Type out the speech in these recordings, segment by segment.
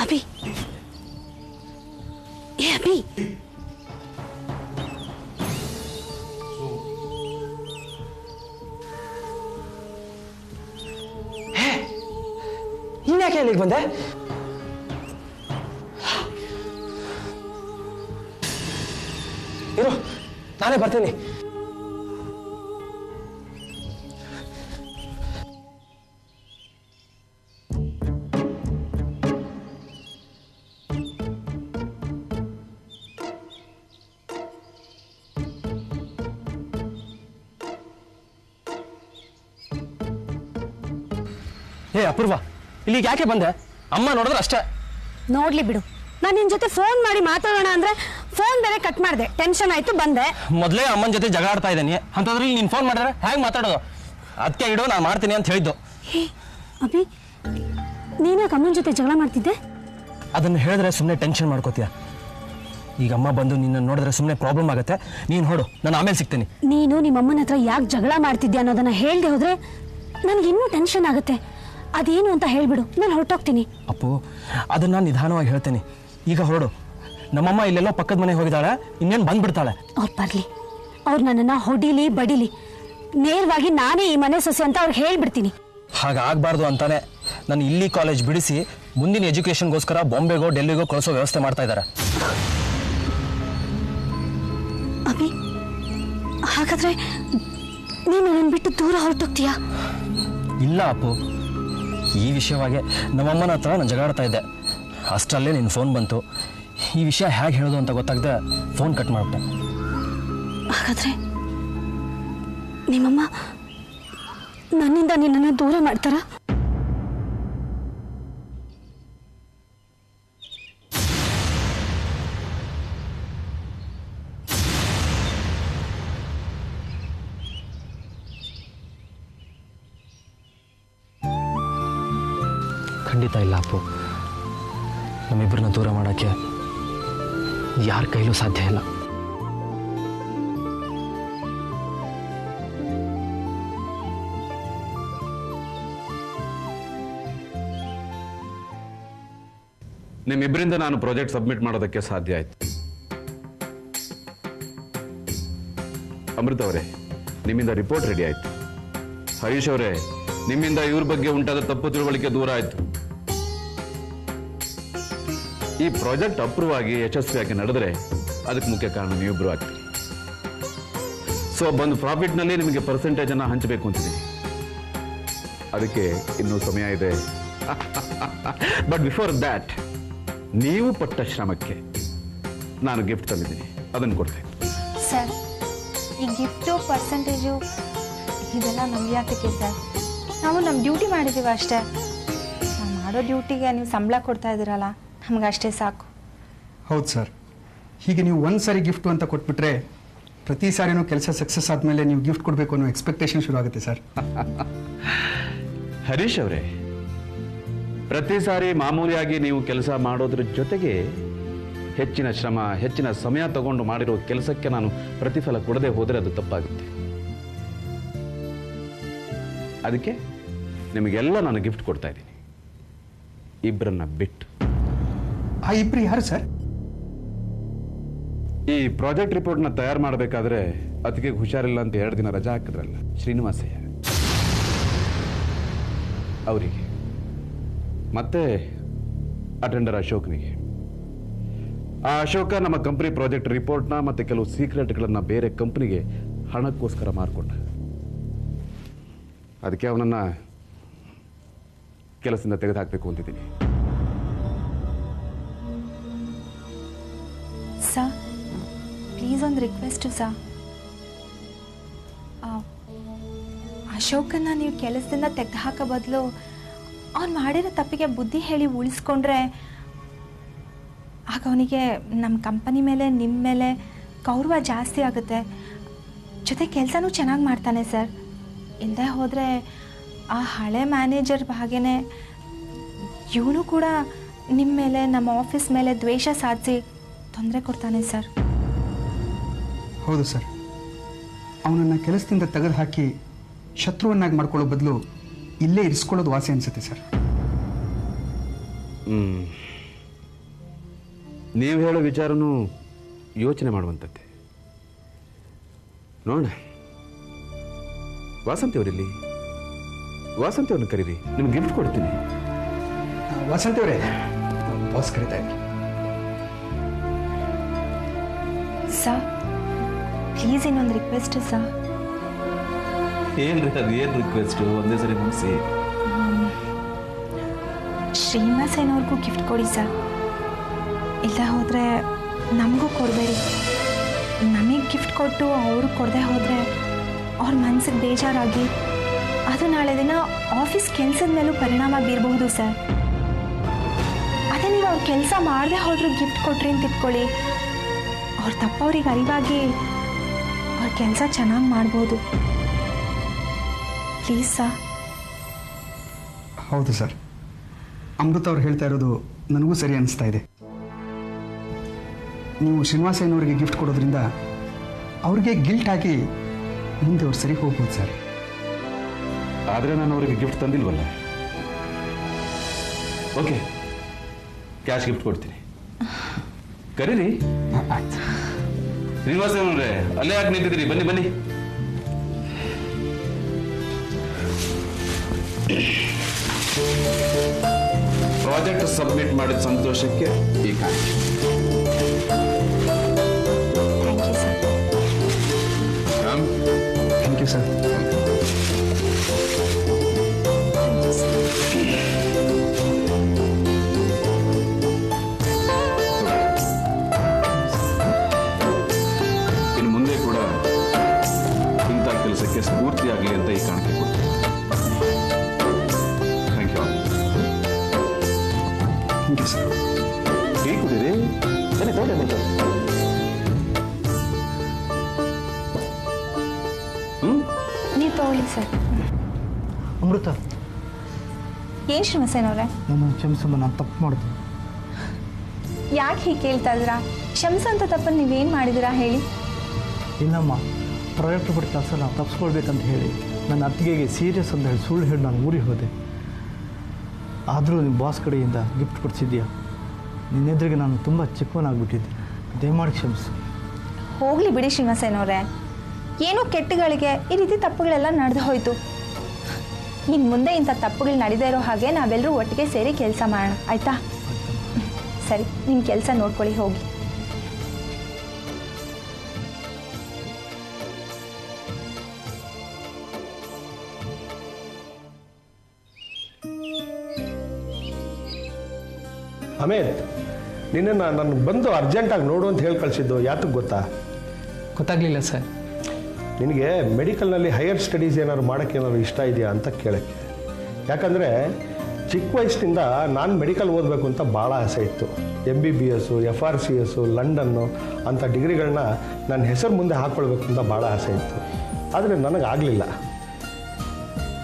ಅಭಿ, ಏ ಅಭಿ, ಇನ್ಯಾಕೆ ಇಲ್ಲಿಗೆ ಬಂದೆ? ಇರು, ನಾನೇ ಬರ್ತೀನಿ. ಏ ಅಪೂರ್ವ, ಇಲ್ಲಿಗೆ ಯಾಕೆ ಬಂದೆ? ಅಮ್ಮ ನೋಡಿದ್ರೆ ಅಷ್ಟೇ. ನೋಡ್ಲಿ ಬಿಡು, ನಾನು ನಿನ್ ಜೊತೆ ಫೋನ್ ಮಾಡಿ ಮಾತಾಡೋಣ ಅಂದ್ರೆ ಫೋನ್ ಬೇರೆ ಕಟ್ ಮಾಡಿದೆ, ಟೆನ್ಷನ್ ಆಯ್ತು ಬಂದೆ. ಮೊದಲೇ ಅಮ್ಮನ ಜೊತೆ ಜಗಳ ಆಡ್ತಾ ಇದ್ದೀನಿ, ಅಂತಂದ್ರಲ್ಲಿ ನೀನು ಫೋನ್ ಮಾಡಿದ್ರೆ ಹೇಗೆ ಮಾತಾಡೋದು? ಅದಕ್ಕೆ ಇಡು, ನಾನು ಮಾಡ್ತೀನಿ ಅಂತ ಹೇಳಿದ್ದು. ಅಭಿ, ನೀನಾಗ ಅಮ್ಮನ ಜೊತೆ ಜಗಳ ಮಾಡ್ತಿದ್ದೆ? ಅದನ್ನು ಹೇಳಿದ್ರೆ ಸುಮ್ಮನೆ ಟೆನ್ಷನ್ ಮಾಡ್ಕೋತೀಯ. ಈಗ ಅಮ್ಮ ಬಂದು ನಿನ್ನ ನೋಡಿದ್ರೆ ಸುಮ್ಮನೆ ಪ್ರಾಬ್ಲಮ್ ಆಗುತ್ತೆ. ನೀನು ಹೊಡು, ನಾನು ಆಮೇಲೆ ಸಿಗ್ತೀನಿ. ನೀನು ನಿಮ್ಮ ಅಮ್ಮನ ಹತ್ರ ಯಾಕೆ ಜಗಳ ಮಾಡ್ತಿದ್ಯಾ ಅನ್ನೋದನ್ನ ಹೇಳ್ದೆ ಹೋದ್ರೆ ನನಗೆ ಇನ್ನೂ ಟೆನ್ಷನ್ ಆಗುತ್ತೆ. ಅದೇನು ಅಂತ ಹೇಳ್ಬಿಡು, ನಾನು ಹೊರಟೋಗ್ತೀನಿ. ಅಪ್ಪು, ಅದನ್ನ ನಾನು ನಿಧಾನವಾಗಿ ಹೇಳ್ತೇನೆ. ಈಗ ಹೊರಡು. ನಮ್ಮಮ್ಮ ಇಲ್ಲೆಲ್ಲ ಪಕ್ಕದ ಮನೆಗೆ ಹೋಗಿದ್ದಾಳೆ, ಇನ್ನೇನು ಬಂದ್ಬಿಡ್ತಾಳೆ. ಅವ್ರು ಬರ್ಲಿ, ಅವ್ರು ನನ್ನನ್ನು ಹೊಡಿಲಿ ಬಡಿಲಿ, ನೇರವಾಗಿ ನಾನೇ ಈ ಮನೆ ಸೊಸೆ ಅಂತ ಅವ್ರಿಗೆ ಹೇಳ್ಬಿಡ್ತೀನಿ. ಹಾಗಾಗಬಾರ್ದು ಅಂತಾನೆ ನಾನು ಇಲ್ಲಿ ಕಾಲೇಜ್ ಬಿಡಿಸಿ ಮುಂದಿನ ಎಜುಕೇಷನ್ಗೋಸ್ಕರ ಬಾಂಬೆಗೋ ಡೆಲ್ಲಿಗೋ ಕಳಿಸೋ ವ್ಯವಸ್ಥೆ ಮಾಡ್ತಾ ಇದ್ದಾರೆ. ಅಭಿ, ಹಾಗಾದ್ರೆ ನೀನು ನನ್ನ ಬಿಟ್ಟು ದೂರ ಹೊರಟೋಗ್ತೀಯಾ? ಇಲ್ಲ ಅಪ್ಪು, ಈ ವಿಷಯವಾಗಿ ನಮ್ಮಮ್ಮನ ಹತ್ರ ನಾನು ಜಗಾಡ್ತಾ ಇದ್ದೆ. ಅಷ್ಟರಲ್ಲೇ ನಿನ್ನ ಫೋನ್ ಬಂತು. ಈ ವಿಷಯ ಹೇಗೆ ಹೇಳೋದು ಅಂತ ಗೊತ್ತಾಗದೆ ಫೋನ್ ಕಟ್ ಮಾಡ್ಬಿಟ್ಟೆ. ಹಾಗಾದ್ರೆ ನಿಮ್ಮಮ್ಮ ನನ್ನಿಂದ ನಿನ್ನನ್ನು ದೂರ ಮಾಡ್ತಾರಾ? ಖಂಡಿತ ಇಲ್ಲ ಅಪ್ಪು. ನಮ್ಮಿಬ್ಬರನ್ನ ದೂರ ಮಾಡೋಕ್ಕೆ ಯಾರ ಕೈಲೂ ಸಾಧ್ಯ ಇಲ್ಲ. ನಿಮ್ಮಿಬ್ಬರಿಂದ ನಾನು ಪ್ರಾಜೆಕ್ಟ್ ಸಬ್ಮಿಟ್ ಮಾಡೋದಕ್ಕೆ ಸಾಧ್ಯ ಆಯ್ತು. ಅಮೃತ ಅವರೇ, ನಿಮ್ಮಿಂದ ರಿಪೋರ್ಟ್ ರೆಡಿ ಆಯ್ತು. ಹರೀಶ್ ಅವರೇ, ನಿಮ್ಮಿಂದ ಇವ್ರ ಬಗ್ಗೆ ಉಂಟಾದ ತಪ್ಪು ತಿಳುವಳಿಕೆ ದೂರ ಆಯ್ತು. ಈ ಪ್ರಾಜೆಕ್ಟ್ ಅಪ್ರೂವ್ ಆಗಿ ಯಶಸ್ವಿಯಾಗಿ ನಡೆದ್ರೆ ಅದಕ್ಕೆ ಮುಖ್ಯ ಕಾರಣ ನೀವಿಬ್ರು ಆಗ್ತೀರಿ. ಸೊ ಬಂದು ಪ್ರಾಫಿಟ್ ನಲ್ಲಿ ನಿಮಗೆ ಪರ್ಸೆಂಟೇಜ್ ಅನ್ನ ಹಂಚಬೇಕು ಅಂತಿದ್ದೀನಿ. ಅದಕ್ಕೆ ಇನ್ನೂ ಸಮಯ ಇದೆ. ಬಟ್ ಬಿಫೋರ್ ದ್ಯಾಟ್ ನೀವು ಪಟ್ಟ ಶ್ರಮಕ್ಕೆ ನಾನು ಗಿಫ್ಟ್ ತಂದಿದ್ದೀನಿ, ಅದನ್ನು ಕೊಡ್ತೇನೆ. ಸರ್, ಈ ಗಿಫ್ಟು ಪರ್ಸೆಂಟೇಜು ಇದೆಲ್ಲ ನಮ್ಗೆ ಯಾತಕ್ಕೆ ಸರ್? ನಾವು ನಮ್ಮ ಡ್ಯೂಟಿ ಮಾಡಿದ್ದೀವಿ ಅಷ್ಟೇ. ನಾವು ಮಾಡೋ ಡ್ಯೂಟಿಗೆ ನೀವು ಸಂಬಳ ಕೊಡ್ತಾ ಇದ್ದೀರಲ್ಲ, ನಮ್ಗೆ ಅಷ್ಟೇ ಸಾಕು. ಹೌದು ಸರ್, ಹೀಗೆ ನೀವು ಒಂದು ಸಾರಿ ಗಿಫ್ಟು ಅಂತ ಕೊಟ್ಬಿಟ್ರೆ ಪ್ರತಿ ಸಾರಿನೂ ಕೆಲಸ ಸಕ್ಸಸ್ ಆದಮೇಲೆ ನೀವು ಗಿಫ್ಟ್ ಕೊಡಬೇಕು ಅನ್ನೋ ಎಕ್ಸ್ಪೆಕ್ಟೇಷನ್ ಶುರು ಆಗುತ್ತೆ ಸರ್. ಹರೀಶ್ ಅವರೇ, ಪ್ರತಿ ಸಾರಿ ಮಾಮೂಲಿಯಾಗಿ ನೀವು ಕೆಲಸ ಮಾಡೋದ್ರ ಜೊತೆಗೆ ಹೆಚ್ಚಿನ ಶ್ರಮ, ಹೆಚ್ಚಿನ ಸಮಯ ತಗೊಂಡು ಮಾಡಿರೋ ಕೆಲಸಕ್ಕೆ ನಾನು ಪ್ರತಿಫಲ ಕೊಡದೆ ಹೋದರೆ ಅದು ತಪ್ಪಾಗುತ್ತೆ. ಅದಕ್ಕೆ ನಿಮಗೆಲ್ಲ ನಾನು ಗಿಫ್ಟ್ ಕೊಡ್ತಾ ಇದ್ದೀನಿ, ಇಬ್ಬರನ್ನ ಬಿಟ್ಟು. ಆ ಇಬ್ರು ಯಾರು ಸರ್? ಈ ಪ್ರಾಜೆಕ್ಟ್ ರಿಪೋರ್ಟ್ನ ತಯಾರು ಮಾಡಬೇಕಾದ್ರೆ ಅದಕ್ಕೆ ಹುಷಾರಿಲ್ಲ ಅಂತ 2 ದಿನ ರಜಾ ಹಾಕಿದ್ರಲ್ಲ ಶ್ರೀನಿವಾಸಯ್ಯ ಅವರಿಗೆ, ಮತ್ತೆ ಅಟೆಂಡರ್ ಅಶೋಕ್ನಿಗೆ. ಆ ಅಶೋಕ ನಮ್ಮ ಕಂಪನಿ ಪ್ರಾಜೆಕ್ಟ್ ರಿಪೋರ್ಟ್ನ ಮತ್ತೆ ಕೆಲವು ಸೀಕ್ರೆಟ್ಗಳನ್ನ ಬೇರೆ ಕಂಪನಿಗೆ ಹಣಕ್ಕೋಸ್ಕರ ಮಾರ್ಕೊಂಡ. ಅದಕ್ಕೆ ಅವನನ್ನ ಕೆಲಸದಿಂದ ತೆಗೆದುಹಾಕಬೇಕು ಅಂತಿದ್ದೀನಿ. ಸರ್, ಪ್ಲೀಸ್ ಒಂದು ರಿಕ್ವೆಸ್ಟು ಸರ್. ಅಶೋಕನ್ನ ನೀವು ಕೆಲಸದಿಂದ ತೆಗೆದುಹಾಕೋ ಬದಲು ಅವ್ನು ಮಾಡಿರೋ ತಪ್ಪಿಗೆ ಬುದ್ಧಿ ಹೇಳಿ ಉಳಿಸ್ಕೊಂಡ್ರೆ ಆಗ ಅವನಿಗೆ ನಮ್ಮ ಕಂಪನಿ ಮೇಲೆ, ನಿಮ್ಮ ಮೇಲೆ ಗೌರವ ಜಾಸ್ತಿ ಆಗುತ್ತೆ. ಜೊತೆ ಕೆಲಸನೂ ಚೆನ್ನಾಗಿ ಮಾಡ್ತಾನೆ ಸರ್. ಇಲ್ಲದೆ ಹೋದರೆ ಆ ಹಳೆ ಮ್ಯಾನೇಜರ್ ಹಾಗೇ ಇವನು ಕೂಡ ನಿಮ್ಮ ಮೇಲೆ, ನಮ್ಮ ಆಫೀಸ್ ಮೇಲೆ ದ್ವೇಷ ಸಾಧಿಸಿ ತೊಂದರೆ ಕೊಡ್ತಾನೆ ಸರ್. ಹೌದು ಸರ್, ಅವನನ್ನು ಕೆಲಸದಿಂದ ತೆಗೆದು ಹಾಕಿ ಶತ್ರುವನ್ನಾಗಿ ಮಾಡ್ಕೊಳ್ಳೋ ಬದಲು ಇಲ್ಲೇ ಇರಿಸ್ಕೊಳ್ಳೋದು ವಾಸಿ ಅನಿಸುತ್ತೆ ಸರ್. ನೀವು ಹೇಳೋ ವಿಚಾರನೂ ಯೋಚನೆ ಮಾಡುವಂಥದ್ದೇ. ನೋಡೋಣ. ವಾಸಂತಿ ಅವರಿಲ್ಲಿ, ವಾಸಂತಿ ಅವ್ರನ್ನ ಕರೀರಿ, ನಿಮ್ಗೆ ಗಿಫ್ಟ್ ಕೊಡ್ತೀನಿ. ವಸಂತಿ ಅವರೇ, ಬಾಸ್ ಕರೀತಾ ಇದ್ದೀನಿ. ಸರ್ ಪ್ಲೀಸ್ ಇನ್ನೊಂದು ರಿಕ್ವೆಸ್ಟ್ ಸರ್. ಏನ್ರಿ ಅದು? ಏನು ರಿಕ್ವೆಸ್ಟು? ಒಂದೇ ಸರಿ ಮುಗಿಸಿ. ಶ್ರೀನಿವಾಸ್ ಏನವ್ರಿಗೂ ಗಿಫ್ಟ್ ಕೊಡಿ ಸರ್. ಇಲ್ಲ ಹೋದರೆ ನಮಗೂ ಕೊಡಬೇಡಿ. ನಮಗೆ ಗಿಫ್ಟ್ ಕೊಟ್ಟು ಅವ್ರಿಗೆ ಕೊಡದೆ ಹೋದರೆ ಅವ್ರ ಮನಸ್ಸಿಗೆ ಬೇಜಾರಾಗಿ ಅದು ನಾಳೆ ದಿನ ಆಫೀಸ್ ಕೆಲಸದ ಮೇಲೂ ಪರಿಣಾಮ ಬೀರಬಹುದು ಸರ್. ಅದೇ ನೀವು ಅವ್ರ ಕೆಲಸ ಮಾಡದೆ ಹೋದ್ರೂ ಗಿಫ್ಟ್ ಕೊಟ್ರಿ ಅಂತ ಇಟ್ಕೊಳ್ಳಿ, ಅವ್ರ ತಪ್ಪವ್ರಿಗೆ ಅರಿವಾಗಿ ಅವ್ರ ಕೆಲಸ ಚೆನ್ನಾಗಿ ಮಾಡ್ಬೋದು. Please sir. ಹೌದು ಸರ್, ಅಮೃತ ಅವ್ರು ಹೇಳ್ತಾ ಇರೋದು ನನಗೂ ಸರಿ ಅನಿಸ್ತಾ ಇದೆ. ನೀವು ಶ್ರೀನಿವಾಸಯ್ಯನವ್ರಿಗೆ ಗಿಫ್ಟ್ ಕೊಡೋದ್ರಿಂದ ಅವ್ರಿಗೆ ಗಿಲ್ಟ್ ಆಗಿ ಮುಂದೆ ಅವ್ರು ಸರಿ ಹೋಗ್ಬೋದು ಸರ್. ಆದರೆ ನಾನು ಅವರಿಗೆ ಗಿಫ್ಟ್ ತಂದಿಲ್ವಲ್ಲ. ಓಕೆ, ಕ್ಯಾಶ್ ಗಿಫ್ಟ್ ಕೊಡ್ತೀನಿ. ಕರೀರಿ. ಆಯ್ತು. ಶ್ರೀನಿವಾಸಯ್ಯನವ್ರೆ, ಅಲ್ಲೇ ಯಾಕೆ ನಿಂತಿದ್ದೀರಿ? ಬನ್ನಿ ಬನ್ನಿ. ಪ್ರಾಜೆಕ್ಟ್ ಸಬ್ಮಿಟ್ ಮಾಡಿದ ಸಂತೋಷಕ್ಕೆ ಈ ಕಾಣಿಕೆ. Thank you sir. ಇನ್ನು ಮುಂದೆ ಕೂಡ ಇಂಥ ಕೆಲಸಕ್ಕೆ ಸ್ಫೂರ್ತಿಯಾಗಲಿ ಅಂತ ಈ ಕಾಣಿಕೆ ಕೊಡ್ತೀನಿ. Thank you. Thank you sir. Tea ಕುಡೀರಿ. ಬನ್ನಿ ತಗೊಳ್ಳಿ ಮತ್ತೆ. ನೀವು ತಗೊಳ್ಳಿ ಸರ್. ಅಮೃತ, ಏನು ಶ್ರೀನಿವಾಸಯ್ಯನವ್ರೆ, ನಾನು ಕ್ಷಮಿಸಮ್ಮ, ನಾನು ತಪ್ಪು ಮಾಡಿದೆ. ಯಾಕೆ ಹೀಗೆ ಕೇಳ್ತಾ ಇದ್ದೀರಾ? ಕ್ಷಮಿಸಂತ ತಪ್ಪನ್ನು ನೀವೇನು ಮಾಡಿದ್ದೀರಾ ಹೇಳಿ? ಇಲ್ಲಮ್ಮ, ಪ್ರಾಜೆಕ್ಟ್ ಬಿಟ್ಟು ಕೆಲಸ ನಾನು ತಪ್ಪಿಸ್ಕೊಳ್ಬೇಕಂತ ಹೇಳಿ ನನ್ನ ಅತ್ತಿಗೆಗೆ ಸೀರಿಯಸ್ ಅಂತ ಹೇಳಿ ಸುಳ್ಳು ಹೇಳಿ ನಾನು ಊರಿಗೆ ಹೋದೆ. ಆದರೂ ನಿಮ್ಮ ಬಾಸ್ ಕಡೆಯಿಂದ ಗಿಫ್ಟ್ ಕೊಡಿಸಿದ್ಯಾ. ನಿನ್ನೆದ್ರಿಗೆ ನಾನು ತುಂಬ ಚಿಕ್ಕವನಾಗ್ಬಿಟ್ಟಿದ್ದೆ. ದಯಮಾಡಿ ಕ್ಷಮಿಸು. ಹೋಗಲಿ ಬಿಡಿ ಶ್ರೀನಿವಾಸಯ್ಯನವ್ರೆ, ಏನೋ ಕೆಟ್ಟಗಳಿಗೆ ಈ ರೀತಿ ತಪ್ಪುಗಳೆಲ್ಲ ನಡೆದು ಹೋಯಿತು. ಇನ್ನು ಮುಂದೆ ಇಂಥ ತಪ್ಪುಗಳು ನಡೀದೇ ಇರೋ ಹಾಗೆ ನಾವೆಲ್ಲರೂ ಒಟ್ಟಿಗೆ ಸೇರಿ ಕೆಲಸ ಮಾಡೋಣ, ಆಯಿತಾ? ಸರಿ, ನಿಮ್ಮ ಕೆಲಸ ನೋಡ್ಕೊಳ್ಳಿ, ಹೋಗಿ. ಅಮಿತ್, ನಿನ್ನ ನಾನು ಬಂದು ಅರ್ಜೆಂಟಾಗಿ ನೋಡು ಅಂತ ಹೇಳಿ ಕಳಿಸಿದ್ದು ಯಾತಕ್ಕೆ ಗೊತ್ತಾ? ಗೊತ್ತಾಗಲಿಲ್ಲ ಸರ್. ನಿನಗೆ ಮೆಡಿಕಲ್ನಲ್ಲಿ ಹೈಯರ್ ಸ್ಟಡೀಸ್ ಏನಾದ್ರು ಮಾಡೋಕ್ಕೆ ಏನಾದ್ರು ಇಷ್ಟ ಇದೆಯಾ ಅಂತ ಕೇಳೋಕ್ಕೆ. ಯಾಕಂದರೆ ಚಿಕ್ಕ ವಯಸ್ಸಿನಿಂದ ನಾನು ಮೆಡಿಕಲ್ ಓದಬೇಕು ಅಂತ ಭಾಳ ಆಸೆ ಇತ್ತು. MBBS, FRCS, ಲಂಡನ್ನು ಅಂಥ ಡಿಗ್ರಿಗಳನ್ನ ನನ್ನ ಹೆಸರು ಮುಂದೆ ಹಾಕ್ಕೊಳ್ಬೇಕು ಅಂತ ಭಾಳ ಆಸೆ ಇತ್ತು. ಆದರೆ ನನಗಾಗಲಿಲ್ಲ.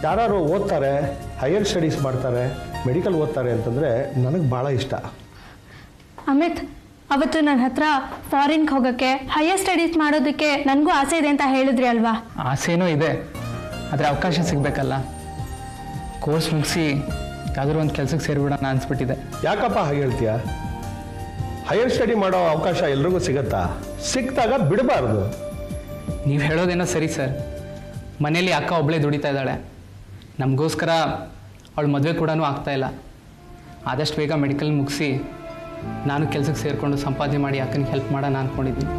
ಯಾರು ಓದ್ತಾರೆ, ಹೈಯರ್ ಸ್ಟಡೀಸ್ ಮಾಡ್ತಾರೆ, ಮೆಡಿಕಲ್ ಓದ್ತಾರೆ ಅಂತಂದರೆ ನನಗೆ ಭಾಳ ಇಷ್ಟ. ಅಮಿತ್, ಅವತ್ತು ನನ್ನ ಹತ್ರ ಫಾರಿನ್ಗೆ ಹೋಗೋಕ್ಕೆ, ಹೈಯರ್ ಸ್ಟಡೀಸ್ ಮಾಡೋದಕ್ಕೆ ನನಗೂ ಆಸೆ ಇದೆ ಅಂತ ಹೇಳಿದ್ರಿ ಅಲ್ವಾ? ಆಸೆನೂ ಇದೆ, ಆದರೆ ಅವಕಾಶ ಸಿಗಬೇಕಲ್ಲ. ಕೋರ್ಸ್ ಮುಗಿಸಿ ಯಾವುದಾದ್ರು ಒಂದು ಕೆಲಸಕ್ಕೆ ಸೇರಿಬಿಡೋಣ ಅನಿಸ್ಬಿಟ್ಟಿದೆ. ಯಾಕಪ್ಪ ಹಾಗೆ ಹೇಳ್ತೀಯ? ಹೈಯರ್ ಸ್ಟಡಿ ಮಾಡೋ ಅವಕಾಶ ಎಲ್ರಿಗೂ ಸಿಗತ್ತಾ? ಸಿಕ್ಕಿದಾಗ ಬಿಡಬಾರ್ದು. ನೀವು ಹೇಳೋದೇನೋ ಸರಿ ಸರ್. ಮನೇಲಿ ಅಕ್ಕ ಒಬ್ಬಳೇ ದುಡಿತಾ ಇದ್ದಾಳೆ. ನಮಗೋಸ್ಕರ ಅವಳು ಮದುವೆ ಕೂಡ ಆಗ್ತಾಯಿಲ್ಲ. ಆದಷ್ಟು ಬೇಗ ಮೆಡಿಕಲ್ ಮುಗಿಸಿ ನಾನು ಕೆಲಸಕ್ಕೆ ಸೇರಿಕೊಂಡು ಸಂಪಾದನೆ ಮಾಡಿ ಅಕ್ಕನಿಗೆ ಹೆಲ್ಪ್ ಮಾಡೋಣ ಅಂದ್ಕೊಂಡಿದ್ದೀನಿ.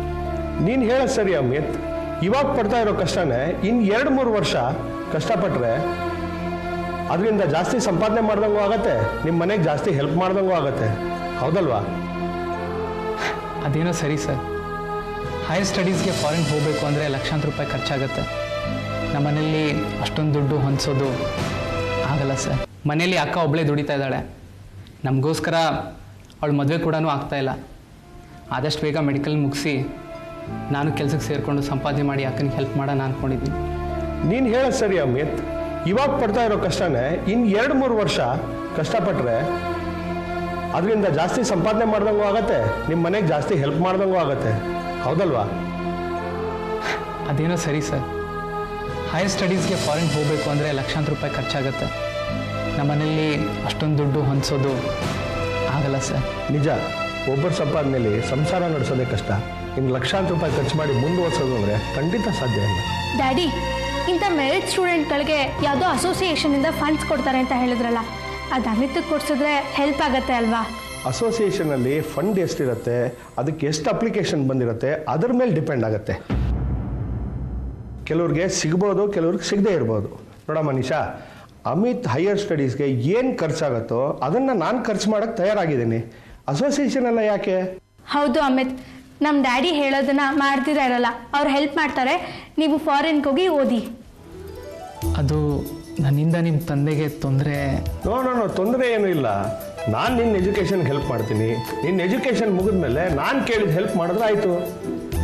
ನೀನು ಹೇಳೋದು ಸರಿ ಅಮಿತ್. ಇವಾಗ ಪಡ್ತಾ ಇರೋ ಕಷ್ಟನೇ ಇನ್ನು 2-3 ವರ್ಷ ಕಷ್ಟಪಟ್ಟರೆ ಅದರಿಂದ ಜಾಸ್ತಿ ಸಂಪಾದನೆ ಮಾಡ್ದಂಗೂ ಆಗತ್ತೆ, ನಿಮ್ಮ ಮನೆಗೆ ಜಾಸ್ತಿ ಹೆಲ್ಪ್ ಮಾಡ್ದಂಗೂ ಆಗತ್ತೆ. ಹೌದಲ್ವಾ? ಅದೇನೋ ಸರಿ ಸರ್. ಹೈಯರ್ ಸ್ಟಡೀಸ್ಗೆ ಫಾರಿನ್ ಹೋಗಬೇಕು ಅಂದರೆ ಲಕ್ಷಾಂತರ ರೂಪಾಯಿ ಖರ್ಚಾಗುತ್ತೆ. ನಮ್ಮ ಮನೇಲಿ ಅಷ್ಟೊಂದು ದುಡ್ಡು ಹೊಂದಿಸೋದು ಆಗಲ್ಲ ಸರ್. ಮನೇಲಿ ಅಕ್ಕ ಒಬ್ಬಳೇ ದುಡಿತಾ ಇದ್ದಾಳೆ. ನಮಗೋಸ್ಕರ ಅವಳು ಮದುವೆ ಕೂಡ ಆಗ್ತಾಯಿಲ್ಲ. ಆದಷ್ಟು ಬೇಗ ಮೆಡಿಕಲ್ ಮುಗಿಸಿ ನಾನು ಕೆಲಸಕ್ಕೆ ಸೇರಿಕೊಂಡು ಸಂಪಾದನೆ ಮಾಡಿ ಅಕ್ಕನಿಗೆ ಹೆಲ್ಪ್ ಮಾಡೋಣ ಅಂದ್ಕೊಂಡಿದ್ದೀನಿ. ನೀನು ಹೇಳೋದು ಸರಿ ಅಮಿತ್. ಇವಾಗ ಪಡ್ತಾ ಇರೋ ಕಷ್ಟನೇ ಇನ್ನು 2-3 ವರ್ಷ ಕಷ್ಟಪಟ್ಟರೆ ಅದರಿಂದ ಜಾಸ್ತಿ ಸಂಪಾದನೆ ಮಾಡ್ದಂಗೂ ಆಗತ್ತೆ, ನಿಮ್ಮ ಮನೆಗೆ ಜಾಸ್ತಿ ಹೆಲ್ಪ್ ಮಾಡ್ದಂಗೂ ಆಗತ್ತೆ. ಹೌದಲ್ವಾ? ಅದೇನೋ ಸರಿ ಸರ್. ಹೈಯರ್ ಸ್ಟಡೀಸ್ಗೆ ಫಾರಿನ್ ಹೋಗಬೇಕು ಅಂದರೆ ಲಕ್ಷಾಂತರ ರೂಪಾಯಿ ಖರ್ಚಾಗುತ್ತೆ. ನಮ್ಮ ಮನೇಲಿ ಅಷ್ಟೊಂದು ದುಡ್ಡು ಹೊಂದಿಸೋದು ಆಗಲ್ಲ ಸರ್. ನಿಜ. ಒಬ್ಬರ ಸಂಪಾದನೆಯಲ್ಲಿ ಸಂಸಾರ ನಡೆಸೋದೇ ಕಷ್ಟ. ಇನ್ನು ಲಕ್ಷಾಂತರ ರೂಪಾಯಿ ಖರ್ಚು ಮಾಡಿ ಮುಂದುವರ್ಸೋದು ಅಂದರೆ ಖಂಡಿತ ಸಾಧ್ಯ ಇಲ್ಲ. ಡ್ಯಾಡಿ, ಇಂಥ ಮೆರಿಟ್ ಸ್ಟೂಡೆಂಟ್ಗಳಿಗೆ ಯಾವುದೋ ಅಸೋಸಿಯೇಷನಿಂದ ಫಂಡ್ಸ್ ಕೊಡ್ತಾರೆ ಅಂತ ಹೇಳಿದ್ರಲ್ಲ, ಅದು ಅಮಿತಕ್ಕೆ ಕೊಡ್ಸಿದ್ರೆ ಹೆಲ್ಪ್ ಆಗತ್ತೆ ಅಲ್ವಾ? ಅಸೋಸಿಯೇಷನಲ್ಲಿ ಫಂಡ್ ಎಷ್ಟಿರುತ್ತೆ, ಅದಕ್ಕೆ ಎಷ್ಟು ಅಪ್ಲಿಕೇಶನ್ ಬಂದಿರುತ್ತೆ, ಅದ್ರ ಮೇಲೆ ಡಿಪೆಂಡ್ ಆಗುತ್ತೆ. ಕೆಲವ್ರಿಗೆ ಸಿಗ್ಬೋದು, ಕೆಲವ್ರಿಗೆ ಸಿಗದೇ ಇರ್ಬೋದು. ನೋಡಮ್ಮ ನಿಶಾ, ಅಮಿತ್ ಹೈಯರ್ ಸ್ಟಡೀಸ್ಗೆ ಏನು ಖರ್ಚಾಗತ್ತೋ ಅದನ್ನು ನಾನು ಖರ್ಚು ಮಾಡೋಕ್ಕೆ ತಯಾರಾಗಿದ್ದೀನಿ. ಅಸೋಸಿಯೇಷನ್ ಎಲ್ಲ ಯಾಕೆ? ಹೌದು ಅಮಿತ್, ನಮ್ಮ ಡ್ಯಾಡಿ ಹೇಳೋದನ್ನ ಮಾಡ್ತೀರಾ ಇರಲ್ಲ, ಅವ್ರು ಹೆಲ್ಪ್ ಮಾಡ್ತಾರೆ. ನೀವು ಫಾರಿನ್ಗೆ ಹೋಗಿ ಓದಿ. ಅದು ನನ್ನಿಂದ ನಿಮ್ಮ ತಂದೆಗೆ ತೊಂದರೆ? ನೋ ತೊಂದರೆ ಏನೂ ಇಲ್ಲ. ನಾನು ನಿನ್ನ ಎಜುಕೇಷನ್ಗೆ ಹೆಲ್ಪ್ ಮಾಡ್ತೀನಿ. ನಿನ್ನ ಎಜುಕೇಷನ್ ಮುಗಿದ್ಮೇಲೆ ನಾನು ಕೇಳಿದ ಹೆಲ್ಪ್ ಮಾಡಿದ್ರೆ ಆಯಿತು.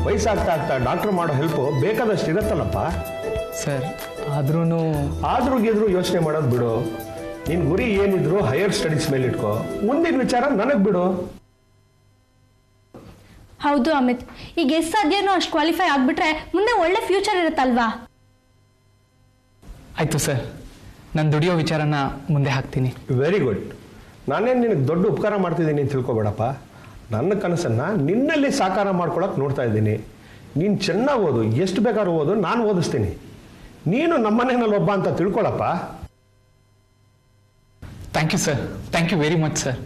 ವಯಸ್ಸಾಗ್ತಾ ಆಗ್ತಾ ಡಾಕ್ಟ್ರ್ ಮಾಡೋ ಹೆಲ್ಪು ಬೇಕಾದಷ್ಟು ಇರುತ್ತಲ್ಲಪ್ಪ. ಸರ್, ಆದ್ರೂ ಗಿದ್ರು ಯೋಚನೆ ಮಾಡೋದು ಬಿಡು. ನಿನ್ನ ಗುರಿ ಏನಿದ್ರು ಹೈಯರ್ ಸ್ಟಡೀಸ್ ಮೇಲೆ ಇಟ್ಕೋ. ಮುಂದಿನ ವಿಚಾರ ನನಗೆ ಬಿಡು. ಹೌದು ಅಮಿತ್, ಈಗ ಎಷ್ಟು ಸಾಧ್ಯನೋ ಅಷ್ಟು ಕ್ವಾಲಿಫೈ ಆಗಿಬಿಟ್ರೆ ಮುಂದೆ ಒಳ್ಳೆ ಫ್ಯೂಚರ್ ಇರುತ್ತಲ್ವಾ? ಆಯಿತು ಸರ್, ನಾನು ದುಡಿಯೋ ವಿಚಾರನ ಮುಂದೆ ಹಾಕ್ತೀನಿ. Very good. ನಾನೇನು ನಿನಗೆ ದೊಡ್ಡ ಉಪಕಾರ ಮಾಡ್ತಿದ್ದೀನಿ ಅಂತ ತಿಳ್ಕೊಬೇಡಪ್ಪ. ನನ್ನ ಕನಸನ್ನು ನಿನ್ನಲ್ಲಿ ಸಾಕಾರ ಮಾಡ್ಕೊಳಕ್ಕೆ ನೋಡ್ತಾ ಇದ್ದೀನಿ. ನೀನು ಚೆನ್ನಾಗಿ ಓದು, ಎಷ್ಟು ಬೇಕಾದ್ರೂ ಓದು, ನಾನು ಓದಿಸ್ತೀನಿ. ನೀನು ನಮ್ಮನೆಯಲ್ಲಿ ಒಬ್ಬ ಅಂತ ತಿಳ್ಕೊಳಪ್ಪ. Thank you sir, thank you very much sir.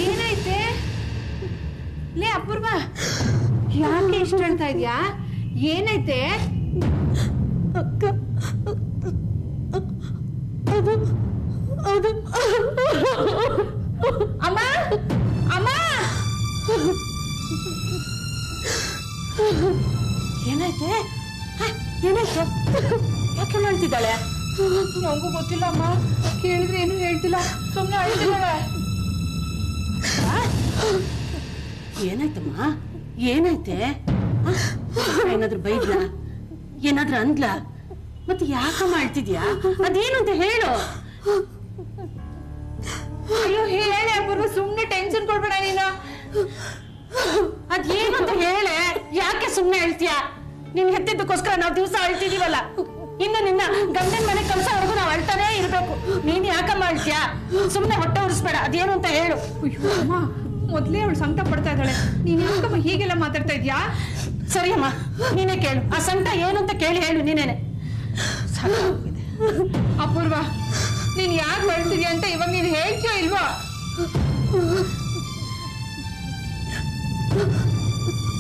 ಏನೈತೆ ಲೇ ಅಪೂರ್ವ, ಯಾಕೆ ಇಷ್ಟ ಹೇಳ್ತಾ ಇದ್ಯಾ? ಏನೈತೆ? ಅಕ್ಕ, ಅದು ಅಮ್ಮ ಅಮ್ಮ, ಏನಾಯ್ತೆ? ಏನಾಯ್ತು? ಯಾಕೆ ಮಾಡ್ತಿದ್ದಾಳೆ? ನಂಗೂ ಗೊತ್ತಿಲ್ಲ ಅಮ್ಮ, ಕೇಳಿದ್ರೆ ಏನು ಹೇಳ್ತಿಲ್ಲ, ಸುಮ್ಮನೆ ಅಳ್ತಿದ್ದಾಳೆ. ಏನಾಯ್ತಮ್ಮ? ಏನಾಯ್ತೆ? ಏನಾದ್ರೂ ಬೈದ್ಲಾ? ಏನಾದ್ರೂ ಅಂದ್ಲಾ? ಮತ್ತೆ ಯಾಕೆ ಮಾಡ್ತಿದ್ಯಾ? ಅದೇನು ಅಂತ ಹೇಳು. ಅಯ್ಯೋ ಹೇಳೆ ಅಪೂರ್ವ, ಸುಮ್ಮನೆ ಟೆನ್ಷನ್ ಕೊಡ್ಬೇಡ ನೀನು. ಅದೇನು ಅಂತ ಹೇಳೆ. ಯಾಕೆ ಸುಮ್ಮನೆ ಹೇಳ್ತೀಯಾ? ನೀನ್ ಹೆತ್ತಿದ್ದಕ್ಕೋಸ್ಕರ ನಾವು ದಿವಸ ಅಳ್ತಿದೀವಲ್ಲ, ಇನ್ನು ನಿನ್ನ ಗಂಡನ ಮನೆ ಕಳ್ಸೋವರೆಗೂ ನಾವು ಅಳ್ತಾನೇ ಇರ್ಬೇಕು. ನೀನ್ ಯಾಕಮ್ಮ ಅಳ್ತೀಯಾ? ಸುಮ್ಮನೆ ಹೊಟ್ಟೆ ಉರಿಸ್ಬೇಡ. ಅದೇನು ಅಂತ ಹೇಳು. ಅಯ್ಯೋ ಅಮ್ಮ, ಮೊದ್ಲೇ ಅವಳು ಸಂಕಟ ಪಡ್ತಾ ಇದ್ದಾಳೆ, ನೀನ್ ಯಾಕಮ್ಮ ಹೀಗೆಲ್ಲ ಮಾತಾಡ್ತಾ ಇದ್ಯಾ? ಸರಿಯಮ್ಮ, ನೀನೇ ಕೇಳು. ಆ ಸಂಕಟ ಏನು ಅಂತ ಕೇಳಿ ಹೇಳು ನೀನೇನೆ. ಅಪೂರ್ವ, ನೀನ್ ಯಾಕೆ ಹೇಳ್ತಿದ್ಯಾ ಅಂತ ಇವಾಗ ನೀನ್ ಹೇಳ್ತೀಯೋ ಇಲ್ವಾ?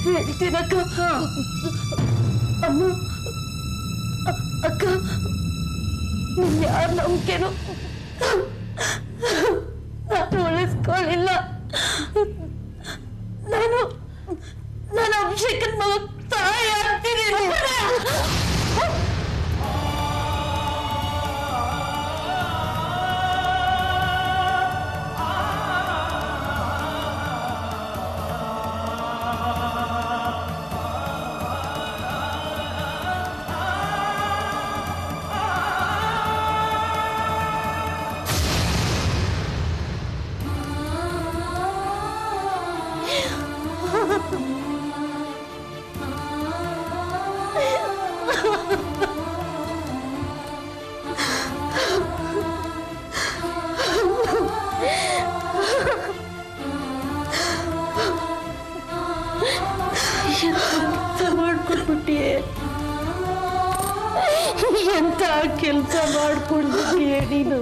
ಹೇಳ್ತೀನಕ್ಕ. ಅಮ್ಮ, ಅಕ್ಕ, ನಿನ್ ಯಾರ ನಂಬಿಕೆನು ನಾನು ಉಳಿಸ್ಕೊಳ್ಳಿಲ್ಲ. ನಾನು ಅಭಿಷೇಕನ್ ಮಗ ತಾಯಿ ಆಗ್ತೀನಿ. ಮಾಡ್ಕೊಟ್ಬಿಟ್ಟಿಯೇ, ಎಂತ ಕೆಲಸ ಮಾಡ್ಕೊಂಡಿದ್ದೀಯ ನೀನು?